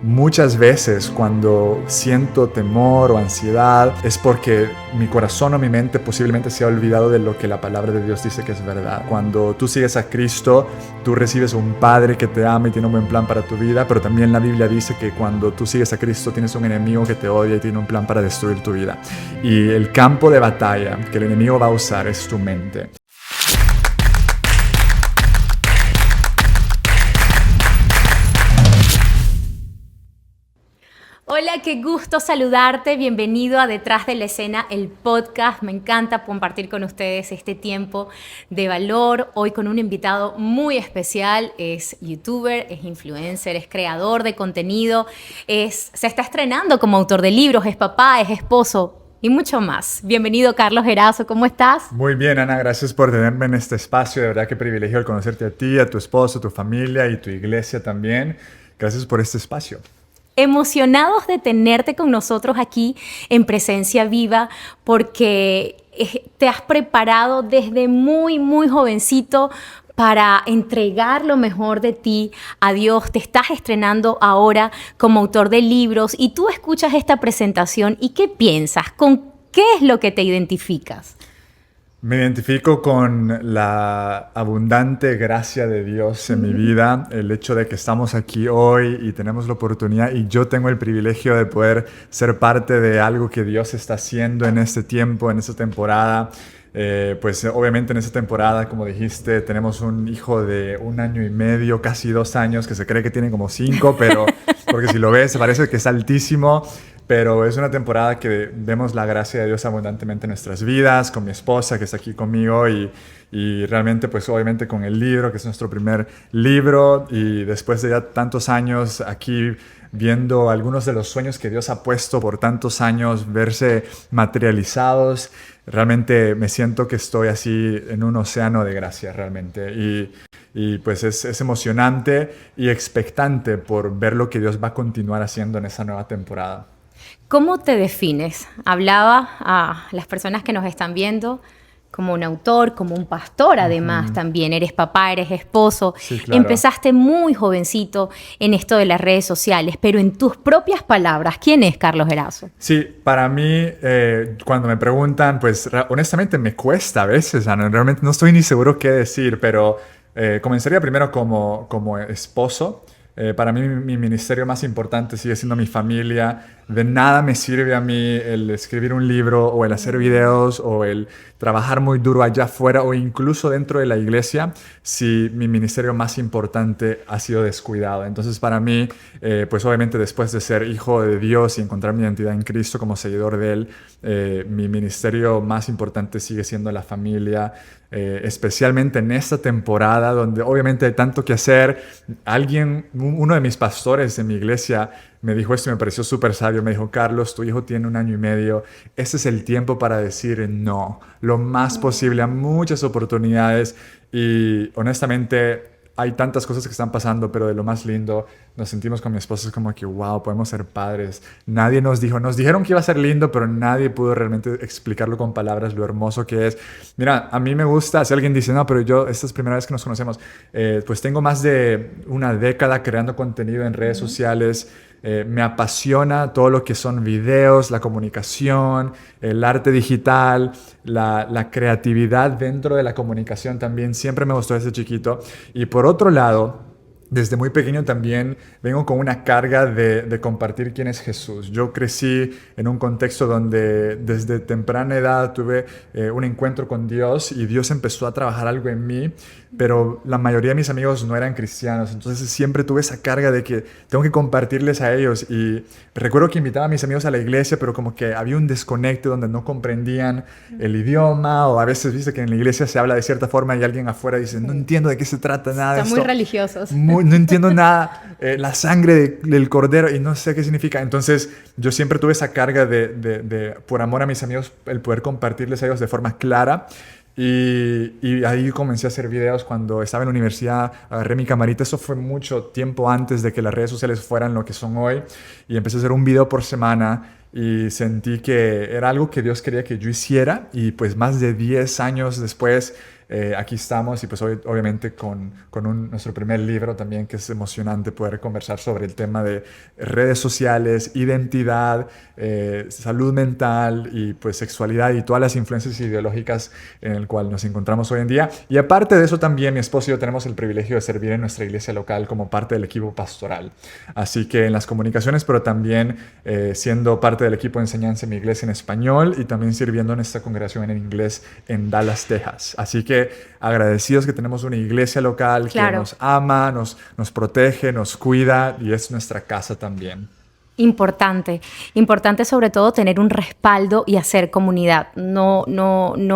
Muchas veces cuando siento temor o ansiedad es porque mi corazón o mi mente posiblemente se ha olvidado de lo que la palabra de Dios dice que es verdad. Cuando tú sigues a Cristo, tú recibes un Padre que te ama y tiene un buen plan para tu vida, pero también la Biblia dice que cuando tú sigues a Cristo tienes un enemigo que te odia y tiene un plan para destruir tu vida. Y el campo de batalla que el enemigo va a usar es tu mente. Hola, qué gusto saludarte. Bienvenido a Detrás de la Escena, el podcast. Me encanta compartir con ustedes este tiempo de valor. Hoy con un invitado muy especial. Es youtuber, es influencer, es creador de contenido, se está estrenando como autor de libros, es papá, es esposo y mucho más. Bienvenido, Carlos Erazo. ¿Cómo estás? Muy bien, Ana. Gracias por tenerme en este espacio. De verdad, qué privilegio el conocerte a ti, a tu esposo, a tu familia y tu iglesia también. Gracias por este espacio. Emocionados de tenerte con nosotros aquí en Presencia Viva porque te has preparado desde muy jovencito para entregar lo mejor de ti a Dios. Te estás estrenando ahora como autor de libros y tú escuchas esta presentación y ¿qué piensas? ¿Con qué es lo que te identificas? Me identifico con la abundante gracia de Dios en mi vida, el hecho de que estamos aquí hoy y tenemos la oportunidad y yo tengo el privilegio de poder ser parte de algo que Dios está haciendo en este tiempo, en esta temporada. Pues obviamente en esta temporada, como dijiste, tenemos un hijo de 1 año y medio, casi 2 años, que se cree que tiene como 5, pero porque si lo ves parece que es altísimo. Pero es una temporada que vemos la gracia de Dios abundantemente en nuestras vidas, con mi esposa que está aquí conmigo y realmente pues obviamente con el libro, que es nuestro primer libro, y después de ya tantos años aquí viendo algunos de los sueños que Dios ha puesto por tantos años verse materializados, realmente me siento que estoy así en un océano de gracia realmente y pues es emocionante y expectante por ver lo que Dios va a continuar haciendo en esa nueva temporada. ¿Cómo te defines? Hablaba a las personas que nos están viendo como un autor, como un pastor, además también. Eres papá, eres esposo. Sí, claro. Empezaste muy jovencito en esto de las redes sociales, pero en tus propias palabras, ¿quién es Carlos Erazo? Sí, para mí, cuando me preguntan, pues honestamente me cuesta a veces, Ana. Realmente no estoy ni seguro qué decir, pero comenzaría primero como esposo. Para mí mi ministerio más importante sigue siendo mi familia. De nada me sirve a mí el escribir un libro o el hacer videos o el trabajar muy duro allá afuera o incluso dentro de la iglesia si mi ministerio más importante ha sido descuidado. Entonces para mí, pues obviamente después de ser hijo de Dios y encontrar mi identidad en Cristo como seguidor de Él, mi ministerio más importante sigue siendo la familia, especialmente en esta temporada donde obviamente hay tanto que hacer. Uno de mis pastores de mi iglesia me dijo esto y me pareció súper sabio. Me dijo: Carlos, tu hijo tiene 1 año y medio. Este es el tiempo para decir no, lo más posible a muchas oportunidades. Y honestamente hay tantas cosas que están pasando, pero de lo más lindo nos sentimos con mi esposa, es como que wow, podemos ser padres. Nadie nos dijeron que iba a ser lindo, pero nadie pudo realmente explicarlo con palabras, lo hermoso que es. Mira, a mí me gusta, si alguien dice, no, pero yo, esta es la primera vez que nos conocemos, pues tengo más de 1 década creando contenido en redes sociales. Me apasiona todo lo que son videos, la comunicación, el arte digital, la creatividad dentro de la comunicación también. Siempre me gustó desde chiquito. Y por otro lado, desde muy pequeño también vengo con una carga de compartir quién es Jesús. Yo crecí en un contexto donde desde temprana edad tuve un encuentro con Dios y Dios empezó a trabajar algo en mí, pero la mayoría de mis amigos no eran cristianos, entonces siempre tuve esa carga de que tengo que compartirles a ellos. Y recuerdo que invitaba a mis amigos a la iglesia, pero como que había un desconecte donde no comprendían el idioma, o a veces viste que en la iglesia se habla de cierta forma y alguien afuera dice, no entiendo de qué se trata nada de esto. Están muy religiosos. No entiendo nada, la sangre del cordero y no sé qué significa. Entonces yo siempre tuve esa carga por amor a mis amigos, el poder compartirles a ellos de forma clara. Y ahí comencé a hacer videos cuando estaba en la universidad, agarré mi camarita. Eso fue mucho tiempo antes de que las redes sociales fueran lo que son hoy, y empecé a hacer un video por semana y sentí que era algo que Dios quería que yo hiciera. Y pues más de 10 años después aquí estamos y pues obviamente con nuestro primer libro también, que es emocionante poder conversar sobre el tema de redes sociales, identidad, salud mental y pues sexualidad y todas las influencias ideológicas en el cual nos encontramos hoy en día. Y aparte de eso también mi esposo y yo tenemos el privilegio de servir en nuestra iglesia local como parte del equipo pastoral. Así que en las comunicaciones, pero también siendo parte del equipo de enseñanza en mi iglesia en español y también sirviendo en esta congregación en inglés en Dallas, Texas. Así que agradecidos que tenemos una iglesia local que nos ama, nos protege, nos cuida y es nuestra casa también. Importante, importante sobre todo tener un respaldo y hacer comunidad. No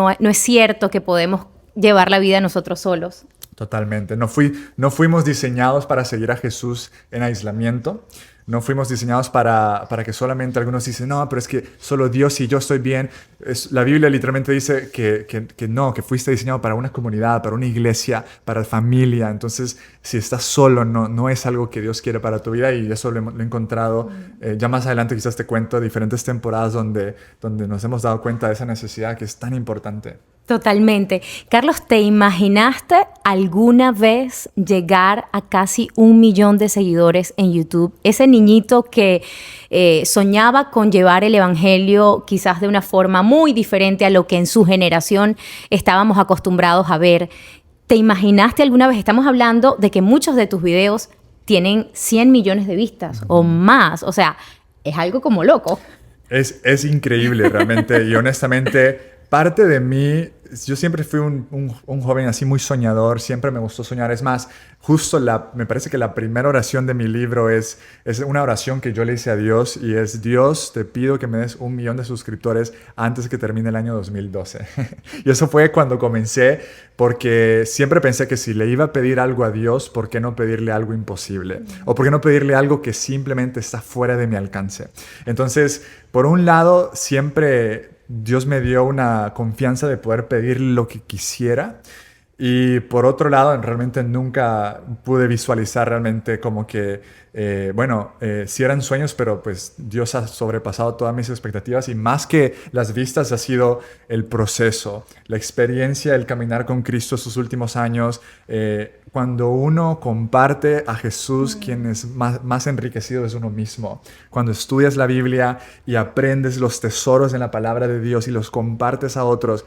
es cierto que podemos llevar la vida nosotros solos. Totalmente. No fuimos diseñados para seguir a Jesús en aislamiento. No fuimos diseñados para que solamente algunos dicen, no, pero es que solo Dios y yo estoy bien. La Biblia literalmente dice que no, que fuiste diseñado para una comunidad, para una iglesia, para familia. Entonces, si estás solo, no es algo que Dios quiere para tu vida y eso lo he encontrado. Ya más adelante quizás te cuento diferentes temporadas donde nos hemos dado cuenta de esa necesidad que es tan importante. Totalmente. Carlos, ¿te imaginaste alguna vez llegar a casi 1 millón de seguidores en YouTube? Ese niñito que soñaba con llevar el evangelio quizás de una forma muy diferente a lo que en su generación estábamos acostumbrados a ver. ¿Te imaginaste alguna vez? Estamos hablando de que muchos de tus videos tienen 100 millones de vistas o más. O sea, es algo como loco. Es increíble realmente y honestamente parte de mí, yo siempre fui un joven así muy soñador, siempre me gustó soñar. Es más, justo me parece que la primera oración de mi libro es una oración que yo le hice a Dios y es: Dios, te pido que me des 1 millón de suscriptores antes que termine el año 2012. Y eso fue cuando comencé, porque siempre pensé que si le iba a pedir algo a Dios, ¿por qué no pedirle algo imposible? O ¿por qué no pedirle algo que simplemente está fuera de mi alcance? Entonces, por un lado, siempre Dios me dio una confianza de poder pedir lo que quisiera. Y por otro lado, realmente nunca pude visualizar realmente como que, sí eran sueños, pero pues Dios ha sobrepasado todas mis expectativas y más que las vistas ha sido el proceso, la experiencia, el caminar con Cristo estos últimos años. Cuando uno comparte a Jesús, quien es más enriquecido es uno mismo. Cuando estudias la Biblia y aprendes los tesoros en la palabra de Dios y los compartes a otros,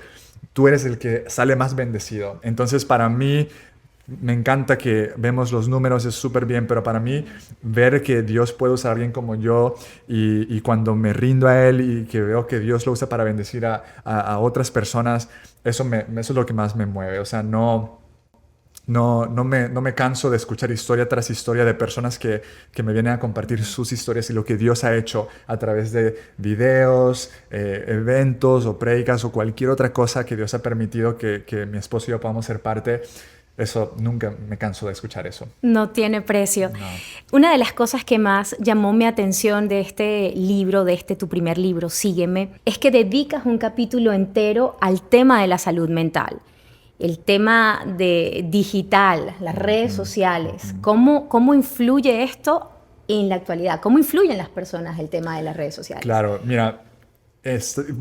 tú eres el que sale más bendecido. Entonces, para mí, me encanta que vemos los números, es súper bien, pero para mí, ver que Dios puede usar a alguien como yo y cuando me rindo a Él y que veo que Dios lo usa para bendecir a otras personas, eso es lo que más me mueve. O sea, no me canso de escuchar historia tras historia de personas que me vienen a compartir sus historias y lo que Dios ha hecho a través de videos, eventos o prédicas o cualquier otra cosa que Dios ha permitido que mi esposo y yo podamos ser parte. Eso, nunca me canso de escuchar eso. No tiene precio. No. Una de las cosas que más llamó mi atención de este libro, tu primer libro, Sígueme, es que dedicas un capítulo entero al tema de la salud mental. El tema de digital, las redes sociales, ¿cómo influye esto en la actualidad? ¿Cómo influyen las personas el tema de las redes sociales? Claro, mira,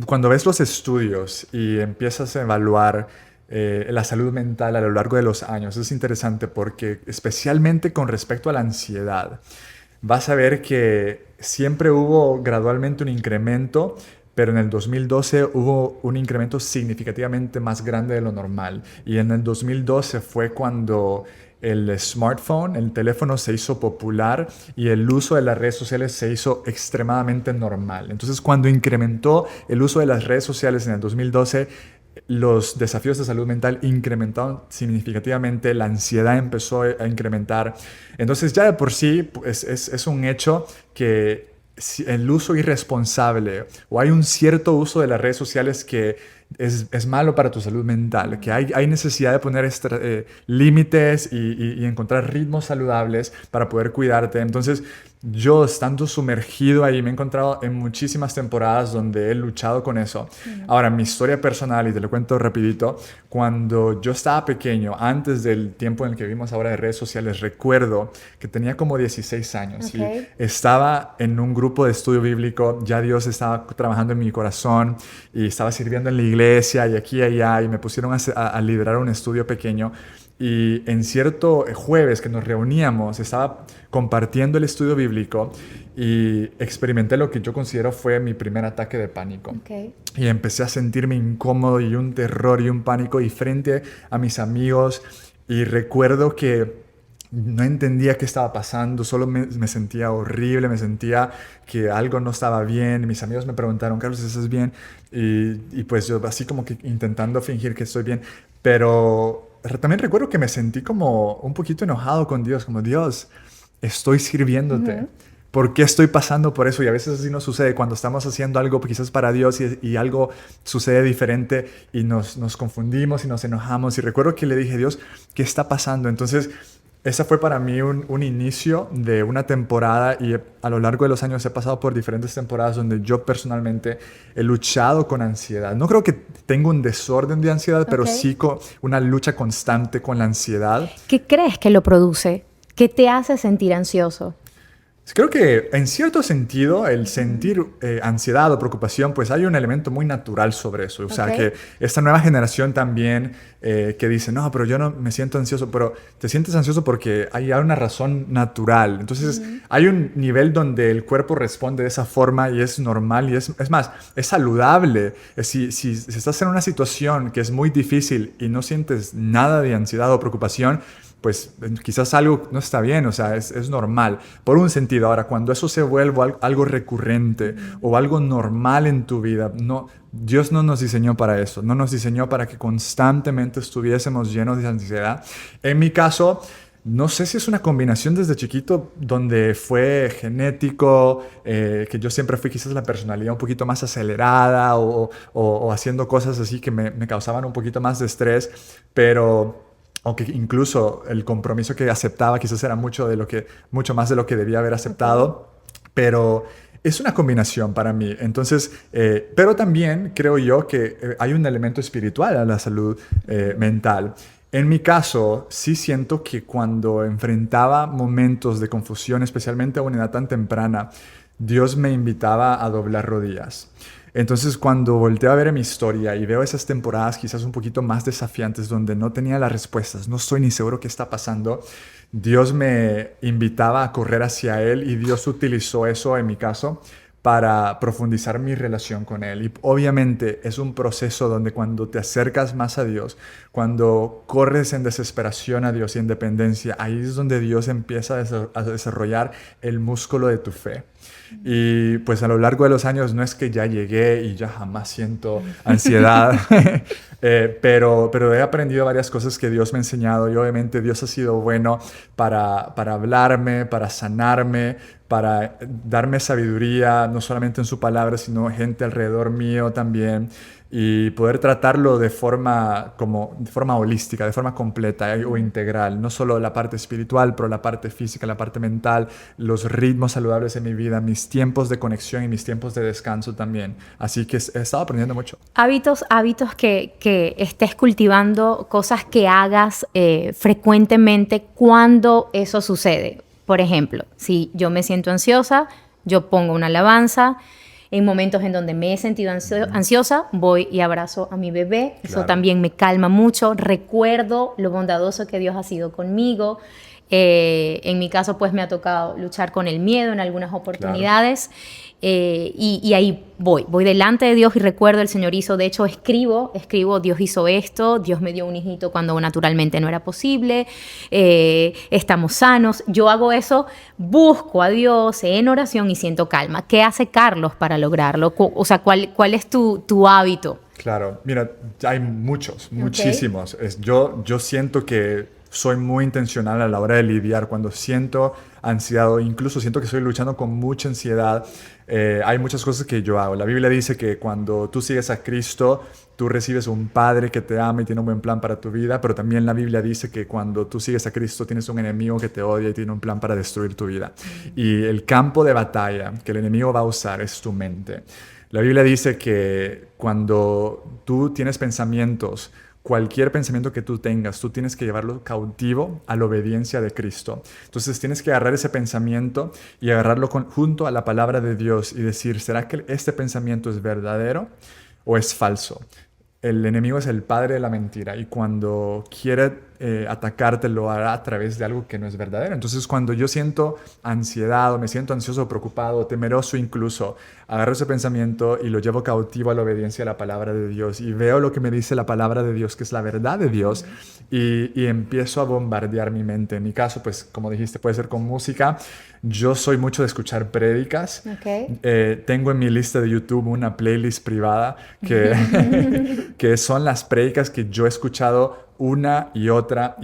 cuando ves los estudios y empiezas a evaluar la salud mental a lo largo de los años, es interesante porque especialmente con respecto a la ansiedad, vas a ver que siempre hubo gradualmente un incremento, pero en el 2012 hubo un incremento significativamente más grande de lo normal. Y en el 2012 fue cuando el smartphone, el teléfono se hizo popular y el uso de las redes sociales se hizo extremadamente normal. Entonces, cuando incrementó el uso de las redes sociales en el 2012, los desafíos de salud mental incrementaron significativamente, la ansiedad empezó a incrementar. Entonces, ya de por sí es un hecho que el uso irresponsable o hay un cierto uso de las redes sociales que es malo para tu salud mental, que hay necesidad de poner límites y encontrar ritmos saludables para poder cuidarte. Entonces, yo estando sumergido ahí me he encontrado en muchísimas temporadas donde he luchado con eso. Ahora, mi historia personal, y te lo cuento rapidito, cuando yo estaba pequeño, antes del tiempo en el que vivimos ahora de redes sociales, recuerdo que tenía como 16 años y estaba en un grupo de estudio bíblico, ya Dios estaba trabajando en mi corazón y estaba sirviendo en la iglesia y aquí y allá, y me pusieron a liderar un estudio pequeño. Y en cierto jueves que nos reuníamos, estaba compartiendo el estudio bíblico y experimenté lo que yo considero fue mi primer ataque de pánico. Y empecé a sentirme incómodo y un terror y un pánico y frente a mis amigos. Y recuerdo que no entendía qué estaba pasando, solo me sentía horrible, me sentía que algo no estaba bien. Mis amigos me preguntaron, Carlos, ¿estás bien? Y pues yo así como que intentando fingir que estoy bien, pero también recuerdo que me sentí como un poquito enojado con Dios, como Dios, estoy sirviéndote. ¿Por qué estoy pasando por eso? Y a veces así nos sucede cuando estamos haciendo algo quizás para Dios y algo sucede diferente y nos confundimos y nos enojamos. Y recuerdo que le dije, Dios, ¿qué está pasando? Entonces, esa fue para mí un inicio de una temporada y a lo largo de los años he pasado por diferentes temporadas donde yo personalmente he luchado con ansiedad. No creo que tenga un desorden de ansiedad, pero sí con una lucha constante con la ansiedad. ¿Qué crees que lo produce? ¿Qué te hace sentir ansioso? Creo que en cierto sentido el sentir ansiedad o preocupación, pues hay un elemento muy natural sobre eso. O sea, que esta nueva generación también que dice, no, pero yo no me siento ansioso, pero te sientes ansioso porque hay una razón natural. Entonces hay un nivel donde el cuerpo responde de esa forma y es normal y es más, es saludable. Si estás en una situación que es muy difícil y no sientes nada de ansiedad o preocupación, pues quizás algo no está bien, o sea, es normal. Por un sentido, ahora, cuando eso se vuelve algo recurrente o algo normal en tu vida, no, Dios no nos diseñó para eso, no nos diseñó para que constantemente estuviésemos llenos de ansiedad. En mi caso, no sé si es una combinación desde chiquito donde fue genético, que yo siempre fui quizás la personalidad un poquito más acelerada o haciendo cosas así que me causaban un poquito más de estrés, pero o que incluso el compromiso que aceptaba quizás era mucho más de lo que debía haber aceptado, pero es una combinación para mí. Entonces, pero también creo yo que hay un elemento espiritual a la salud mental. En mi caso, sí siento que cuando enfrentaba momentos de confusión, especialmente a una edad tan temprana, Dios me invitaba a doblar rodillas. Entonces, cuando volteo a ver mi historia y veo esas temporadas quizás un poquito más desafiantes donde no tenía las respuestas, no estoy ni seguro qué está pasando, Dios me invitaba a correr hacia Él y Dios utilizó eso en mi caso para profundizar mi relación con Él. Y obviamente es un proceso donde cuando te acercas más a Dios, cuando corres en desesperación a Dios y en dependencia, ahí es donde Dios empieza a desarrollar el músculo de tu fe. Y pues a lo largo de los años no es que ya llegué y ya jamás siento ansiedad, pero he aprendido varias cosas que Dios me ha enseñado y obviamente Dios ha sido bueno para hablarme, para sanarme, para darme sabiduría, no solamente en su palabra, sino gente alrededor mío también, y poder tratarlo de forma holística, de forma completa o integral, no solo la parte espiritual, pero la parte física, la parte mental, los ritmos saludables en mi vida, mis tiempos de conexión y mis tiempos de descanso también. Así que he estado aprendiendo mucho. Hábitos que estés cultivando, cosas que hagas frecuentemente cuando eso sucede. Por ejemplo, si yo me siento ansiosa, yo pongo una alabanza. En momentos en donde me he sentido ansiosa, voy y abrazo a mi bebé. Eso también me calma mucho. Recuerdo lo bondadoso que Dios ha sido conmigo. En mi caso, pues me ha tocado luchar con el miedo en algunas oportunidades. Y ahí voy delante de Dios y recuerdo el Señor hizo, de hecho escribo, Dios hizo esto, Dios me dio un hijito cuando naturalmente no era posible, estamos sanos. Yo hago eso, busco a Dios en oración y siento calma. ¿Qué hace Carlos para lograrlo? O sea, ¿cuál es tu hábito? Claro, mira, hay muchísimos. Yo siento que soy muy intencional a la hora de lidiar. Cuando siento ansiedad o incluso siento que estoy luchando con mucha ansiedad, hay muchas cosas que yo hago. La Biblia dice que cuando tú sigues a Cristo, tú recibes un Padre que te ama y tiene un buen plan para tu vida, pero también la Biblia dice que cuando tú sigues a Cristo tienes un enemigo que te odia y tiene un plan para destruir tu vida. Y el campo de batalla que el enemigo va a usar es tu mente. La Biblia dice que cuando tú tienes pensamientos, cualquier pensamiento que tú tengas, tú tienes que llevarlo cautivo a la obediencia de Cristo. Entonces tienes que agarrar ese pensamiento y agarrarlo junto a la palabra de Dios y decir, ¿será que este pensamiento es verdadero o es falso? El enemigo es el padre de la mentira y cuando quiere atacarte lo hará a través de algo que no es verdadero. Entonces cuando yo siento ansiedad o me siento ansioso, preocupado, temeroso incluso, agarro ese pensamiento y lo llevo cautivo a la obediencia a la palabra de Dios y veo lo que me dice la palabra de Dios, que es la verdad de Dios, y empiezo a bombardear mi mente. En mi caso, pues como dijiste, puede ser con música. Yo soy mucho de escuchar prédicas. Okay. Tengo en mi lista de YouTube una playlist privada que son las prédicas que yo he escuchado una y otra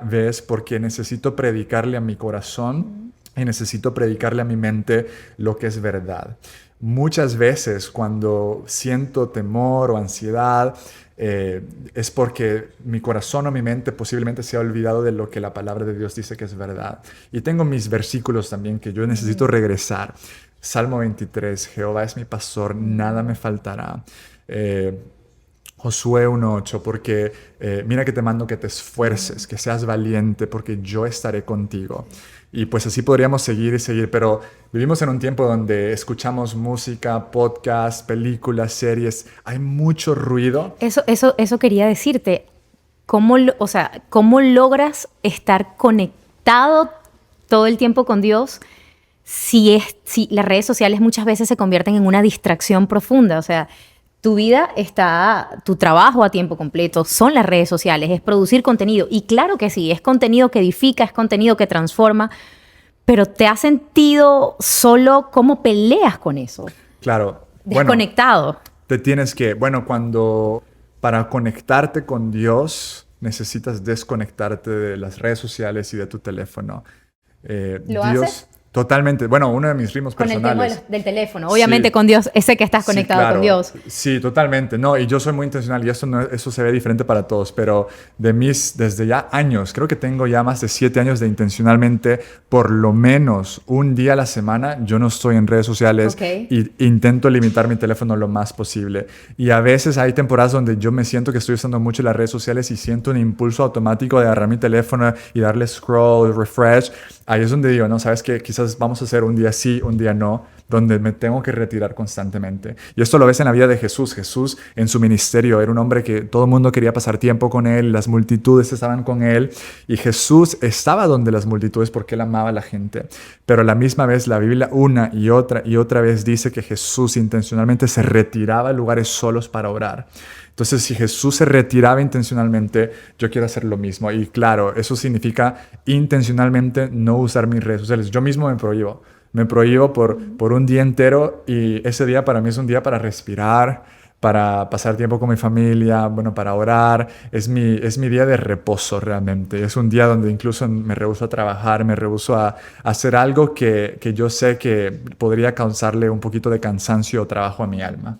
vez porque necesito predicarle a mi corazón y necesito predicarle a mi mente lo que es verdad. Muchas veces cuando siento temor o ansiedad, es porque mi corazón o mi mente posiblemente se ha olvidado de lo que la palabra de Dios dice que es verdad. Y tengo mis versículos también que yo necesito regresar. Salmo 23, Jehová es mi pastor, nada me faltará. Josué 1:8, porque mira que te mando que te esfuerces, que seas valiente, porque yo estaré contigo. Y pues así podríamos seguir y seguir, pero vivimos en un tiempo donde escuchamos música, podcast, películas, series, hay mucho ruido. Eso quería decirte. ¿Cómo logras estar conectado todo el tiempo con Dios si las redes sociales muchas veces se convierten en una distracción profunda? O sea, tu vida tu trabajo a tiempo completo son las redes sociales, es producir contenido. Y claro que sí, es contenido que edifica, es contenido que transforma, pero ¿te has sentido solo? ¿Cómo peleas con eso? Claro. Desconectado. Para conectarte con Dios, necesitas desconectarte de las redes sociales y de tu teléfono. ¿Lo haces? Totalmente. Bueno, uno de mis ritmos personales. Con el tema del teléfono. Obviamente sí. Con Dios, ese que estás conectado sí, claro. Con Dios. Sí, totalmente. No, y yo soy muy intencional y eso se ve diferente para todos, pero desde ya años, creo que tengo ya más de 7 años de intencionalmente, por lo menos un día a la semana, yo no estoy en redes sociales y intento limitar mi teléfono lo más posible. Y a veces hay temporadas donde yo me siento que estoy usando mucho las redes sociales y siento un impulso automático de agarrar mi teléfono y darle scroll, refresh. Ahí es donde digo, no, sabes que quizás vamos a hacer un día sí, un día no, donde me tengo que retirar constantemente. Y esto lo ves en la vida de Jesús. Jesús en su ministerio era un hombre que todo el mundo quería pasar tiempo con él, las multitudes estaban con él y Jesús estaba donde las multitudes porque él amaba a la gente. Pero a la misma vez la Biblia una y otra vez dice que Jesús intencionalmente se retiraba a lugares solos para orar. Entonces, si Jesús se retiraba intencionalmente, yo quiero hacer lo mismo. Y claro, eso significa intencionalmente no usar mis redes sociales. Yo mismo me prohíbo. Me prohíbo por un día entero y ese día para mí es un día para respirar, para pasar tiempo con mi familia, bueno, para orar. Es mi día de reposo realmente. Es un día donde incluso me rehúso a trabajar, me rehúso a hacer algo que yo sé que podría causarle un poquito de cansancio o trabajo a mi alma.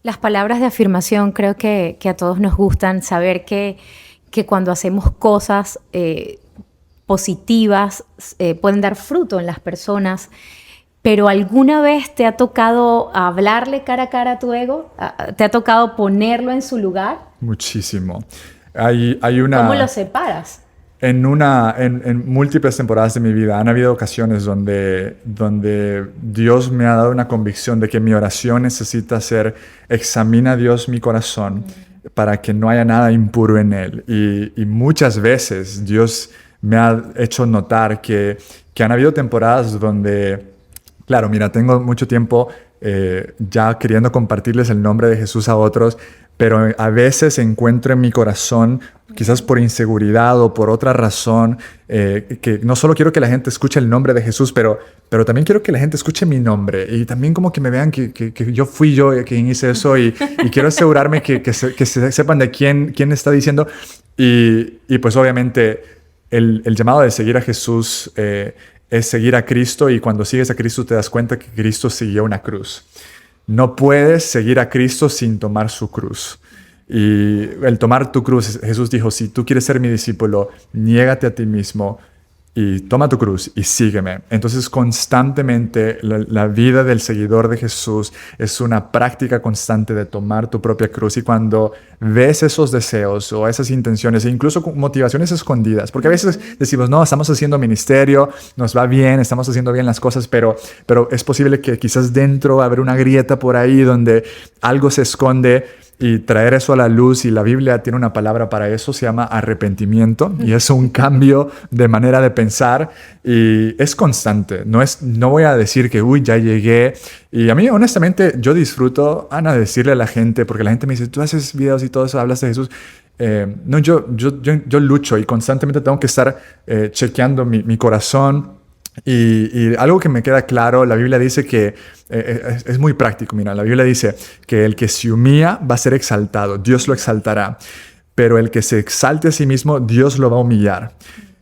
Las palabras de afirmación creo que a todos nos gustan, saber que cuando hacemos cosas positivas pueden dar fruto en las personas, pero ¿alguna vez te ha tocado hablarle cara a cara a tu ego? ¿Te ha tocado ponerlo en su lugar? Muchísimo. Hay una... ¿Cómo lo separas? En múltiples temporadas de mi vida han habido ocasiones donde Dios me ha dado una convicción de que mi oración necesita ser, examina Dios mi corazón para que no haya nada impuro en él. Y muchas veces Dios me ha hecho notar que han habido temporadas donde, claro, mira, tengo mucho tiempo ya queriendo compartirles el nombre de Jesús a otros, pero a veces encuentro en mi corazón, quizás por inseguridad o por otra razón, que no solo quiero que la gente escuche el nombre de Jesús, pero también quiero que la gente escuche mi nombre y también como que me vean que yo fui yo quien hice eso y quiero asegurarme que sepan de quién está diciendo y pues obviamente el llamado de seguir a Jesús es seguir a Cristo, y cuando sigues a Cristo te das cuenta que Cristo siguió una cruz. No puedes seguir a Cristo sin tomar su cruz. Y el tomar tu cruz, Jesús dijo, si tú quieres ser mi discípulo, niégate a ti mismo y toma tu cruz y sígueme. Entonces constantemente la vida del seguidor de Jesús es una práctica constante de tomar tu propia cruz. Y cuando ves esos deseos o esas intenciones e incluso motivaciones escondidas, porque a veces decimos, no, estamos haciendo ministerio, nos va bien, estamos haciendo bien las cosas, pero es posible que quizás dentro habrá una grieta por ahí donde algo se esconde, y traer eso a la luz. Y la Biblia tiene una palabra para eso, se llama arrepentimiento, y es un cambio de manera de pensar, y es constante. No voy a decir que, ya llegué. Y a mí, honestamente, yo disfruto, Ana, decirle a la gente, porque la gente me dice, tú haces videos y todo eso, hablas de Jesús. No, yo lucho, y constantemente tengo que estar chequeando mi corazón. Y algo que me queda claro, la Biblia dice que es muy práctico. Mira, la Biblia dice que el que se humilla va a ser exaltado, Dios lo exaltará, pero el que se exalte a sí mismo, Dios lo va a humillar.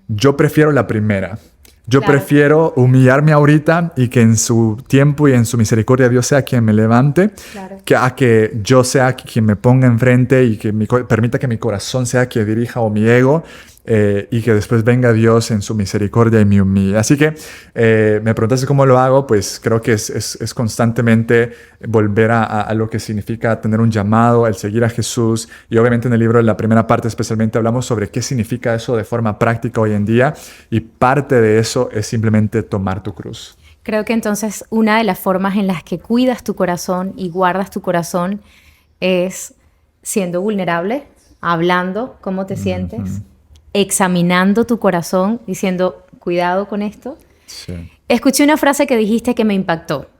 Yo prefiero la primera. Yo prefiero humillarme ahorita y que en su tiempo y en su misericordia Dios sea quien me levante, que a que yo sea quien me ponga enfrente y que permita que mi corazón sea quien dirija, o mi ego, y que después venga Dios en su misericordia y me humille. Así que me preguntaste cómo lo hago. Pues creo que es constantemente volver a lo que significa tener un llamado, el seguir a Jesús. Y obviamente en el libro, en la primera parte especialmente, hablamos sobre qué significa eso de forma práctica hoy en día, y parte de eso es simplemente tomar tu cruz. Creo que entonces una de las formas en las que cuidas tu corazón y guardas tu corazón es siendo vulnerable, hablando cómo te sientes, examinando tu corazón, diciendo, cuidado con esto. Sí. Escuché una frase que dijiste que me impactó,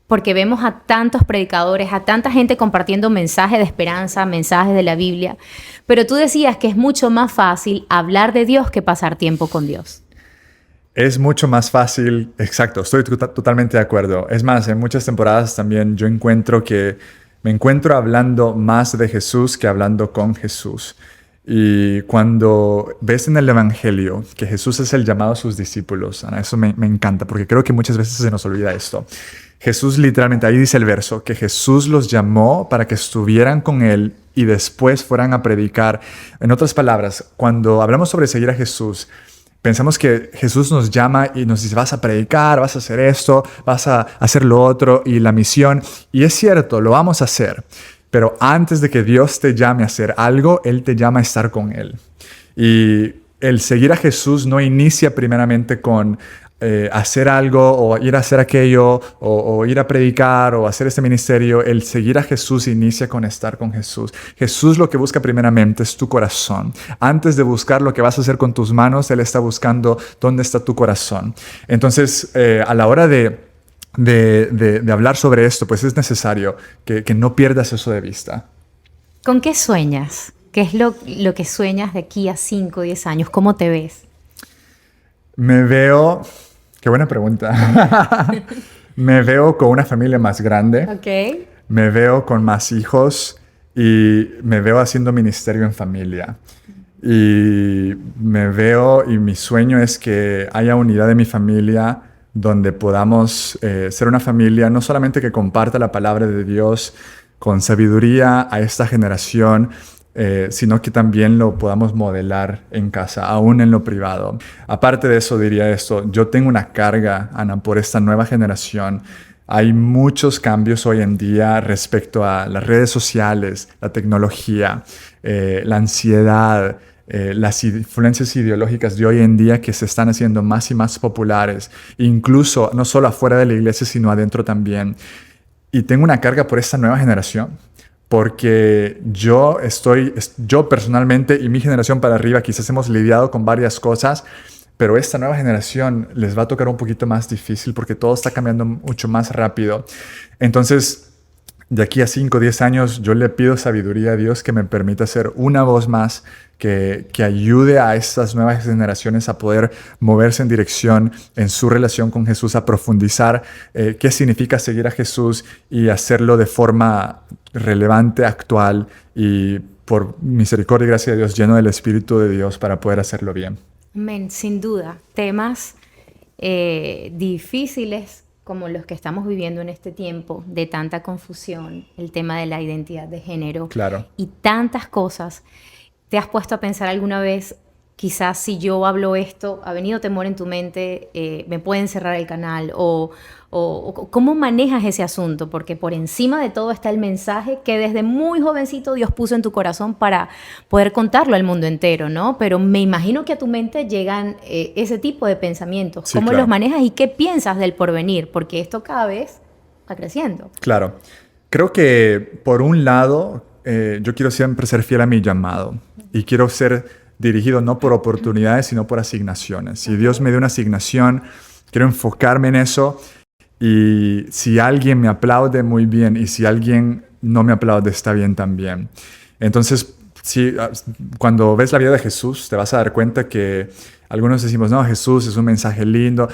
porque vemos a tantos predicadores, a tanta gente compartiendo mensajes de esperanza, mensajes de la Biblia, pero tú decías que es mucho más fácil hablar de Dios que pasar tiempo con Dios. Es mucho más fácil, exacto, estoy totalmente de acuerdo. Es más, en muchas temporadas también yo me encuentro hablando más de Jesús que hablando con Jesús. Y cuando ves en el Evangelio que Jesús es el llamado a sus discípulos, Ana, eso me encanta, porque creo que muchas veces se nos olvida esto. Jesús literalmente, ahí dice el verso, que Jesús los llamó para que estuvieran con Él y después fueran a predicar. En otras palabras, cuando hablamos sobre seguir a Jesús, pensamos que Jesús nos llama y nos dice, vas a predicar, vas a hacer esto, vas a hacer lo otro, y la misión. Y es cierto, lo vamos a hacer. Pero antes de que Dios te llame a hacer algo, Él te llama a estar con Él. Y el seguir a Jesús no inicia primeramente con hacer algo, o ir a hacer aquello, o ir a predicar, o hacer este ministerio. El seguir a Jesús inicia con estar con Jesús. Jesús lo que busca primeramente es tu corazón. Antes de buscar lo que vas a hacer con tus manos, Él está buscando dónde está tu corazón. Entonces, a la hora de hablar sobre esto, pues es necesario que no pierdas eso de vista. ¿Con qué sueñas? ¿Qué es lo que sueñas de aquí a 5 o 10 años? ¿Cómo te ves? Me veo... Qué buena pregunta. Me veo con una familia más grande. Okay. Me veo con más hijos, y me veo haciendo ministerio en familia. Y me veo, y mi sueño es que haya unidad de mi familia, donde podamos ser una familia no solamente que comparta la palabra de Dios con sabiduría a esta generación, sino que también lo podamos modelar en casa, aún en lo privado. Aparte de eso, diría esto, yo tengo una carga, Ana, por esta nueva generación. Hay muchos cambios hoy en día respecto a las redes sociales, la tecnología, la ansiedad, las influencias ideológicas de hoy en día que se están haciendo más y más populares, incluso no solo afuera de la iglesia, sino adentro también. Y tengo una carga por esta nueva generación, porque yo personalmente y mi generación para arriba quizás hemos lidiado con varias cosas, pero esta nueva generación les va a tocar un poquito más difícil, porque todo está cambiando mucho más rápido. Entonces, de aquí a 5 o 10 años, yo le pido sabiduría a Dios que me permita ser una voz más que ayude a estas nuevas generaciones a poder moverse en dirección en su relación con Jesús, a profundizar qué significa seguir a Jesús y hacerlo de forma relevante, actual, y por misericordia y gracia de Dios, lleno del Espíritu de Dios para poder hacerlo bien. Men, sin duda, temas difíciles como los que estamos viviendo en este tiempo, de tanta confusión, el tema de la identidad de género Claro. y tantas cosas. ¿Te has puesto a pensar alguna vez, quizás si yo hablo esto, ha venido temor en tu mente, me pueden cerrar el canal? O ¿cómo manejas ese asunto? Porque por encima de todo está el mensaje que desde muy jovencito Dios puso en tu corazón para poder contarlo al mundo entero, ¿no? Pero me imagino que a tu mente llegan ese tipo de pensamientos. Sí, ¿Cómo claro. los manejas y qué piensas del porvenir? Porque esto cada vez va creciendo. Claro. Creo que por un lado, yo quiero siempre ser fiel a mi llamado y quiero ser dirigido no por oportunidades, sino por asignaciones. Si Dios me dio una asignación, quiero enfocarme en eso. Y si alguien me aplaude, muy bien. Y si alguien no me aplaude, está bien también. Entonces, sí, cuando ves la vida de Jesús, te vas a dar cuenta que algunos decimos, no, Jesús es un mensaje lindo.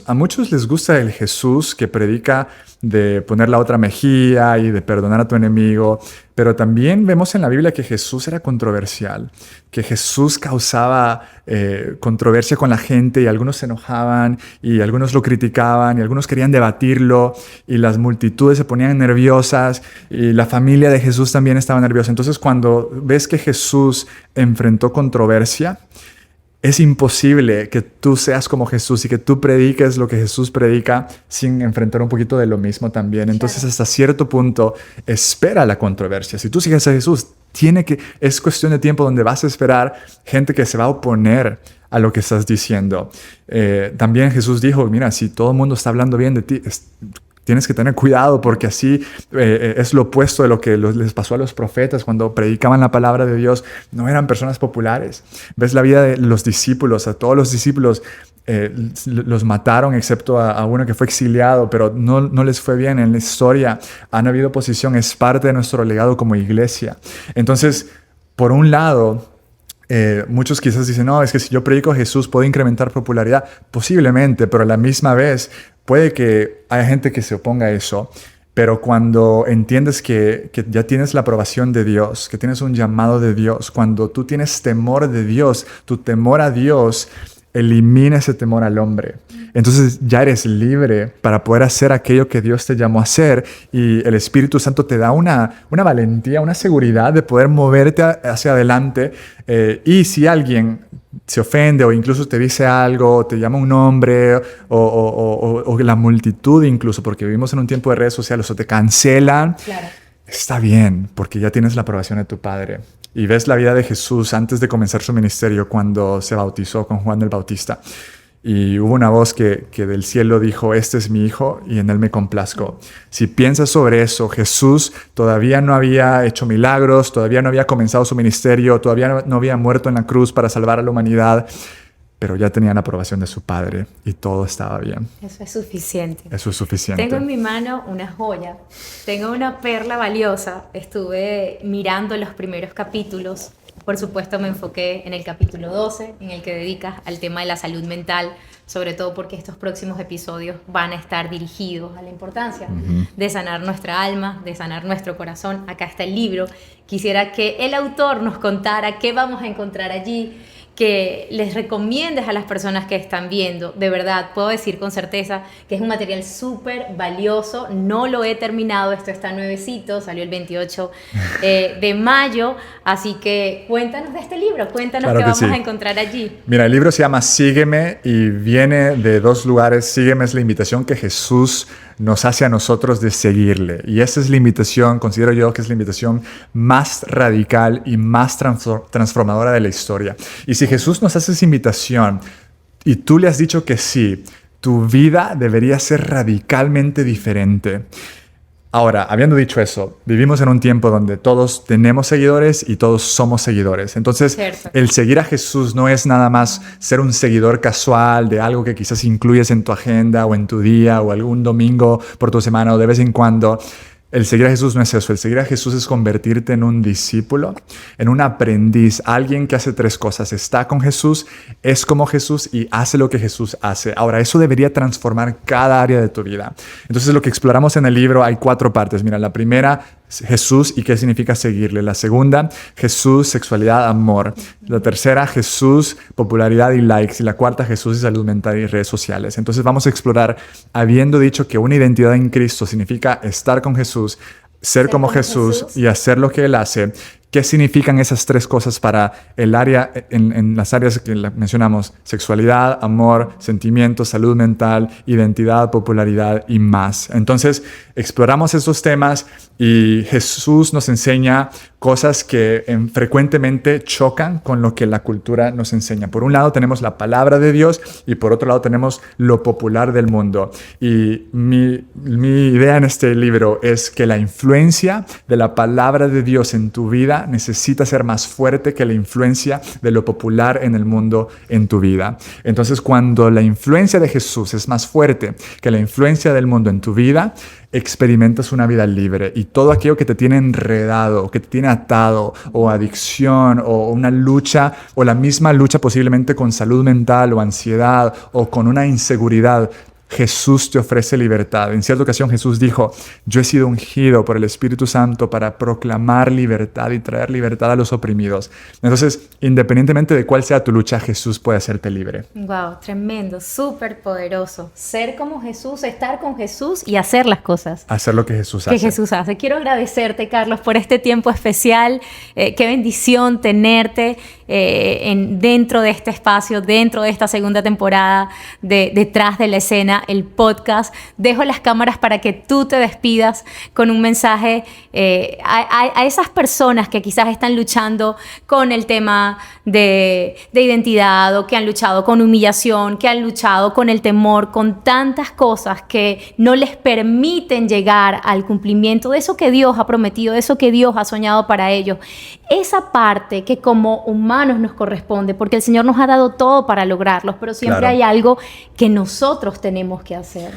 A muchos les gusta el Jesús que predica de poner la otra mejilla y de perdonar a tu enemigo. Pero también vemos en la Biblia que Jesús era controversial, que Jesús causaba controversia con la gente y algunos se enojaban y algunos lo criticaban y algunos querían debatirlo y las multitudes se ponían nerviosas y la familia de Jesús también estaba nerviosa. Entonces, cuando ves que Jesús enfrentó controversia, es imposible que tú seas como Jesús y que tú prediques lo que Jesús predica sin enfrentar un poquito de lo mismo también. Entonces, hasta cierto punto, espera la controversia. Si tú sigues a Jesús, es cuestión de tiempo donde vas a esperar gente que se va a oponer a lo que estás diciendo. También Jesús dijo, mira, si todo el mundo está hablando bien de ti, tienes que tener cuidado porque así es lo opuesto de lo que les pasó a los profetas cuando predicaban la palabra de Dios. No eran personas populares. Ves la vida de los discípulos. A todos los discípulos los mataron excepto a uno que fue exiliado, pero no les fue bien en la historia. Han habido oposición. Es parte de nuestro legado como iglesia. Entonces, por un lado, muchos quizás dicen, no, es que si yo predico a Jesús puedo incrementar popularidad. Posiblemente, pero a la misma vez puede que haya gente que se oponga a eso, pero cuando entiendes que ya tienes la aprobación de Dios, que tienes un llamado de Dios, cuando tú tienes temor de Dios, tu temor a Dios elimina ese temor al hombre. Entonces ya eres libre para poder hacer aquello que Dios te llamó a hacer y el Espíritu Santo te da una valentía, una seguridad de poder moverte hacia adelante. Y si alguien se ofende o incluso te dice algo, te llama un nombre o la multitud incluso, porque vivimos en un tiempo de redes sociales, o te cancelan, Claro. está bien, porque ya tienes la aprobación de tu Padre. Y ves la vida de Jesús antes de comenzar su ministerio cuando se bautizó con Juan el Bautista. Y hubo una voz que del cielo dijo, este es mi hijo y en él me complazco. Si piensas sobre eso, Jesús todavía no había hecho milagros, todavía no había comenzado su ministerio, todavía no había muerto en la cruz para salvar a la humanidad, pero ya tenía la aprobación de su Padre y todo estaba bien. Eso es suficiente. Eso es suficiente. Tengo en mi mano una joya, tengo una perla valiosa. Estuve mirando los primeros capítulos. Por supuesto me enfoqué en el capítulo 12, en el que dedicas al tema de la salud mental, sobre todo porque estos próximos episodios van a estar dirigidos a la importancia de sanar nuestra alma, de sanar nuestro corazón. Acá está el libro. Quisiera que el autor nos contara qué vamos a encontrar allí, que les recomiendes a las personas que están viendo. De verdad, puedo decir con certeza que es un material súper valioso. No lo he terminado, esto está nuevecito, salió el 28 de mayo. Así que cuéntanos de este libro, cuéntanos Claro qué que vamos sí. a encontrar allí. Mira, el libro se llama Sígueme y viene de dos lugares. Sígueme es la invitación que Jesús nos hace a nosotros de seguirle. Y esa es la invitación, considero yo que es la invitación más radical y más transformadora de la historia. Y si Jesús nos hace esa invitación y tú le has dicho que sí, tu vida debería ser radicalmente diferente. Ahora, habiendo dicho eso, vivimos en un tiempo donde todos tenemos seguidores y todos somos seguidores. Entonces, Cierto. el seguir a Jesús no es nada más ser un seguidor casual de algo que quizás incluyes en tu agenda o en tu día o algún domingo por tu semana o de vez en cuando. El seguir a Jesús no es eso. El seguir a Jesús es convertirte en un discípulo, en un aprendiz, alguien que hace tres cosas. Está con Jesús, es como Jesús y hace lo que Jesús hace. Ahora, eso debería transformar cada área de tu vida. Entonces, lo que exploramos en el libro hay 4 partes. Mira, la primera Jesús y qué significa seguirle. La segunda, Jesús, sexualidad, amor. La tercera, Jesús, popularidad y likes. Y la cuarta, Jesús y salud mental y redes sociales. Entonces vamos a explorar, habiendo dicho que una identidad en Cristo significa estar con Jesús, ser como Jesús y hacer lo que Él hace. ¿Qué significan esas tres cosas para el área, en las áreas que mencionamos? Sexualidad, amor, sentimientos, salud mental, identidad, popularidad y más. Entonces, exploramos esos temas y Jesús nos enseña cosas que frecuentemente chocan con lo que la cultura nos enseña. Por un lado tenemos la palabra de Dios y por otro lado tenemos lo popular del mundo. Y mi idea en este libro es que la influencia de la palabra de Dios en tu vida necesita ser más fuerte que la influencia de lo popular en el mundo en tu vida. Entonces, cuando la influencia de Jesús es más fuerte que la influencia del mundo en tu vida, experimentas una vida libre y todo aquello que te tiene enredado, que te tiene atado, o adicción, o una lucha, o la misma lucha posiblemente con salud mental o ansiedad o con una inseguridad, Jesús te ofrece libertad. En cierta ocasión Jesús dijo: yo he sido ungido por el Espíritu Santo para proclamar libertad y traer libertad a los oprimidos. Entonces, independientemente de cuál sea tu lucha, Jesús puede hacerte libre. Wow, tremendo, súper poderoso. Ser como Jesús, estar con Jesús y hacer las cosas. Hacer lo que Jesús hace. Que Jesús hace. Quiero agradecerte, Carlos, por este tiempo especial. Qué bendición tenerte dentro de este espacio, dentro de esta segunda temporada de Detrás de la Escena, el podcast. Dejo las cámaras para que tú te despidas con un mensaje a esas personas que quizás están luchando con el tema de identidad, o que han luchado con humillación, que han luchado con el temor, con tantas cosas que no les permiten llegar al cumplimiento de eso que Dios ha prometido, de eso que Dios ha soñado para ellos. Esa parte que como humanos nos corresponde, porque el Señor nos ha dado todo para lograrlos, pero siempre hay algo que nosotros tenemos que hacer.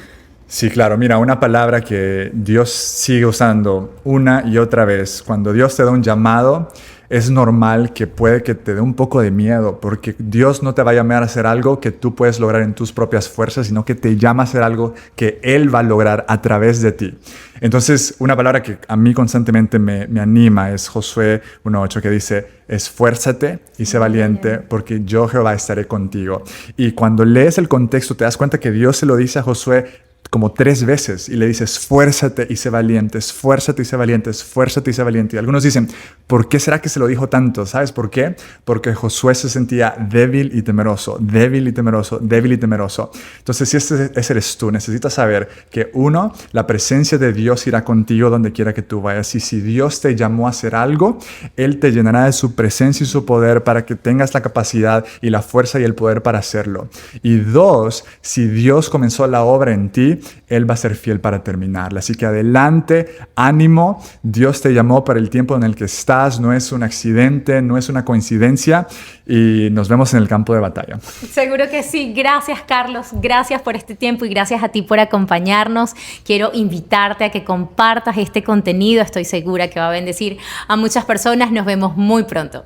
Sí, claro. Mira, una palabra que Dios sigue usando una y otra vez. Cuando Dios te da un llamado, es normal que puede que te dé un poco de miedo, porque Dios no te va a llamar a hacer algo que tú puedes lograr en tus propias fuerzas, sino que te llama a hacer algo que Él va a lograr a través de ti. Entonces, una palabra que a mí constantemente me anima es Josué 1:8, que dice: esfuérzate y sé valiente, porque yo, Jehová, estaré contigo. Y cuando lees el contexto, te das cuenta que Dios se lo dice a Josué como 3 veces y le dice: esfuérzate y sé valiente, esfuérzate y sé valiente, esfuérzate y sé valiente. Y algunos dicen: ¿por qué será que se lo dijo tanto? ¿Sabes por qué? Porque Josué se sentía débil y temeroso, débil y temeroso, débil y temeroso. Entonces, si ese eres tú, necesitas saber que, uno, la presencia de Dios irá contigo donde quiera que tú vayas. Y si Dios te llamó a hacer algo, Él te llenará de su presencia y su poder para que tengas la capacidad y la fuerza y el poder para hacerlo. Y 2, si Dios comenzó la obra en ti, Él va a ser fiel para terminarla. Así que adelante, ánimo. Dios te llamó para el tiempo en el que estás. No es un accidente, no es una coincidencia. Y nos vemos en el campo de batalla. Seguro que sí. Gracias, Carlos. Gracias por este tiempo y gracias a ti por acompañarnos. Quiero invitarte a que compartas este contenido. Estoy segura que va a bendecir a muchas personas. Nos vemos muy pronto.